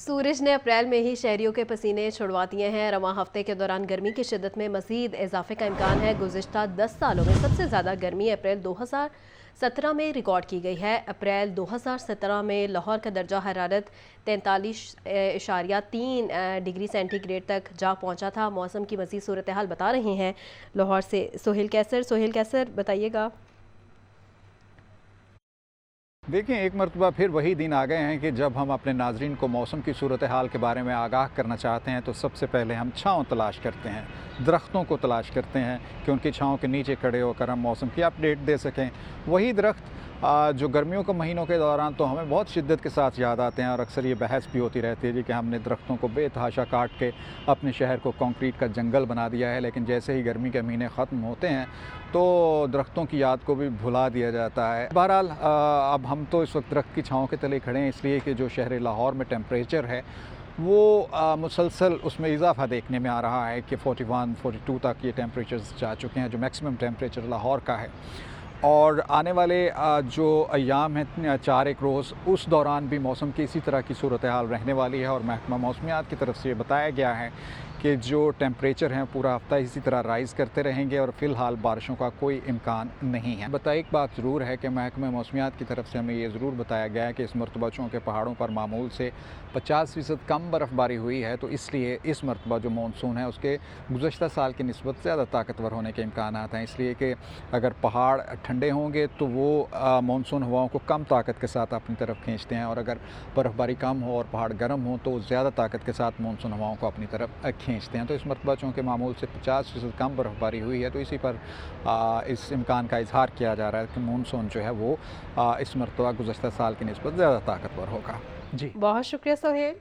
سورج نے اپریل میں ہی شہریوں کے پسینے چھڑوا دیے ہیں۔ رواں ہفتے کے دوران گرمی کی شدت میں مزید اضافے کا امکان ہے۔ گزشتہ 10 سالوں میں سب سے زیادہ گرمی اپریل 2017 میں ریکارڈ کی گئی ہے۔ اپریل 2017 میں لاہور کا درجہ حرارت 43.3 ڈگری سینٹی گریڈ تک جا پہنچا تھا۔ موسم کی مزید صورتحال بتا رہے ہیں لاہور سے سہیل کیسر بتائیے گا۔ دیکھیں، ایک مرتبہ پھر وہی دن آ گئے ہیں کہ جب ہم اپنے ناظرین کو موسم کی صورتحال کے بارے میں آگاہ کرنا چاہتے ہیں تو سب سے پہلے ہم چھاؤں تلاش کرتے ہیں، درختوں کو تلاش کرتے ہیں کہ ان کی چھاؤں کے نیچے کھڑے ہو کر ہم موسم کی اپڈیٹ دے سکیں۔ وہی درخت جو گرمیوں کے مہینوں کے دوران تو ہمیں بہت شدت کے ساتھ یاد آتے ہیں، اور اکثر یہ بحث بھی ہوتی رہتی ہے کہ ہم نے درختوں کو بے تحاشا کاٹ کے اپنے شہر کو کنکریٹ کا جنگل بنا دیا ہے، لیکن جیسے ہی گرمی کے مہینے ختم ہوتے ہیں تو درختوں کی یاد کو بھی بھلا دیا جاتا ہے۔ بہرحال اب ہم تو اس وقت درخت کی چھاؤں کے تلے کھڑے ہیں، اس لیے کہ جو شہر لاہور میں ٹیمپریچر ہے وہ مسلسل اس میں اضافہ دیکھنے میں آ رہا ہے کہ 41 42 تک یہ ٹیمپریچرز جا چکے ہیں، جو میکسیمم ٹیمپریچر لاہور کا ہے۔ اور آنے والے جو ایام ہیں 4 ایک روز، اس دوران بھی موسم کی اسی طرح کی صورتحال رہنے والی ہے، اور محکمہ موسمیات کی طرف سے یہ بتایا گیا ہے کہ جو ٹیمپریچر ہیں پورا ہفتہ اسی طرح رائز کرتے رہیں گے، اور فی الحال بارشوں کا کوئی امکان نہیں ہے۔ ایک بات ضرور ہے کہ محکمہ موسمیات کی طرف سے ہمیں یہ ضرور بتایا گیا ہے کہ اس مرتبہ چونکہ پہاڑوں پر معمول سے 50% کم برف باری ہوئی ہے، تو اس لیے اس مرتبہ جو مونسون ہے اس کے گزشتہ سال کی نسبت زیادہ طاقتور ہونے کے امکانات ہیں، اس لیے کہ اگر پہاڑ ٹھنڈے ہوں گے تو وہ مونسون ہواؤں کو کم طاقت کے ساتھ اپنی طرف کھینچتے ہیں، اور اگر برف باری کم ہو اور پہاڑ گرم ہوں تو زیادہ طاقت کے ساتھ مونسون ہواؤں کو اپنی طرف کھینچتے ہیں۔ تو اس مرتبہ چونکہ معمول سے 50% کم برف باری ہوئی ہے، تو اسی پر اس امکان کا اظہار کیا جا رہا ہے کہ مونسون جو ہے وہ اس مرتبہ گزشتہ سال کی نسبت زیادہ طاقتور ہوگا۔ جی بہت شکریہ سہیل۔